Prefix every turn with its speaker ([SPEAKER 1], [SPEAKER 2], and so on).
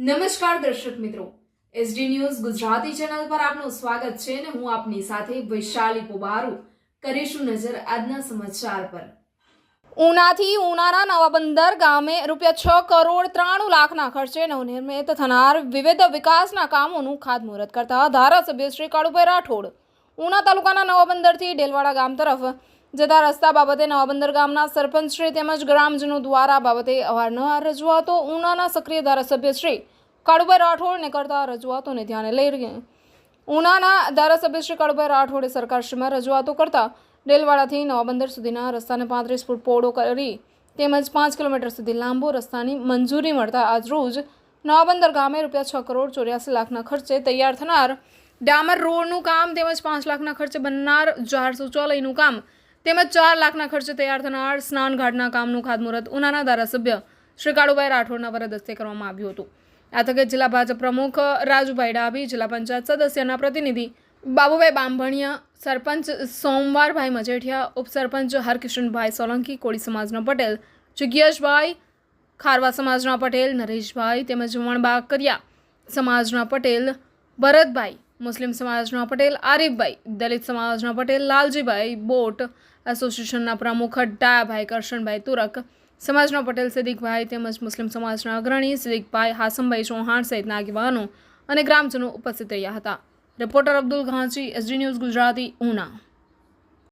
[SPEAKER 1] નમસ્કાર દર્શક મિત્રો, એસડી ન્યૂઝ ગુજરાતી ચેનલ પર આપનું સ્વાગત છે અને હું આપની સાથે વૈશાલી પોબારુ કરીશું નજર આજના સમાચાર પર। ઉનાથી ઉનાના નવાબંદર ગામે ₹6 કરોડ 93 લાખના ખર્ચે નવનિર્મિત થનાર વિવિધ વિકાસના કામોનું ખાતમુહૂર્ત કરતા ધારાસભ્ય શ્રી કાળુભાઈ રાઠોડ ઉના તાલુકાના નવાબંદરથી ડેલવાડા ગામ તરફ જતા રસ્તા બાબતે નવાબંદર ગામના સરપંચ શ્રી તેમજ ગ્રામજનો દ્વારા બાબતે અવારનવાર રજૂઆતો ઉનાના સક્રિય ધારાસભ્ય શ્રી કાળુભાઈ રાઠોડને કરતા રજૂઆતોને ધ્યાને લઈ ઉનાના ધારાસભ્ય શ્રી કાળુભાઈ રાઠોડે સરકારશ્રીમાં રજૂઆતો કરતા ડેલવાડાથી નવાબંદર સુધીના રસ્તાને 35 ફૂટ પહોળો કરી તેમજ 5 કિલોમીટર સુધી લાંબો રસ્તાની મંજૂરી મળતા આજરોજ નવાબંદર ગામે ₹6 કરોડ 84 લાખના ખર્ચે તૈયાર થનાર ડામર રોડનું કામ તેમજ 5 લાખના ખર્ચે બનનાર જાહેર શૌચાલયનું કામ તેમજ 4 લાખના ખર્ચે તૈયાર થનાર સ્નાનઘાટના કામનું ખાતમુહૂર્ત ઉનાના ધારાસભ્ય શ્રી કાળુભાઈ રાઠોડના વરદ હસ્તે કરવામાં આવ્યું હતું। આ તકે જિલ્લા ભાજપ પ્રમુખ રાજુભાઈ ડાભી, જિલ્લા પંચાયત સદસ્યના પ્રતિનિધિ બાબુભાઈ બાંભણિયા, સરપંચ સોમવારભાઈ મજેઠિયા, ઉપસરપંચ હરકિશનભાઈ સોલંકી, કોળી સમાજના પટેલ જિજ્ઞેશભાઈ, ખારવા સમાજના પટેલ નરેશભાઈ તેમજ વણબાકરિયા સમાજના પટેલ ભરતભાઈ, મુસ્લિમ સમાજના પટેલ આરીફભાઈ, દલિત સમાજના પટેલ લાલજીભાઈ, બોટ એસોસિએશનના પ્રમુખ ડાયાભાઈ કરશનભાઈ તુરક, સમાજના પટેલ સિદ્દીકભાઈ તેમજ મુસ્લિમ સમાજના અગ્રણી સિદ્દીકભાઈ હાસમભાઈ ચૌહાણ સહિતના આગેવાનો અને ગ્રામજનો ઉપસ્થિત રહ્યા હતા। રિપોર્ટર અબ્દુલ ઘાંચી, એસડી ન્યૂઝ ગુજરાતી, ઉના।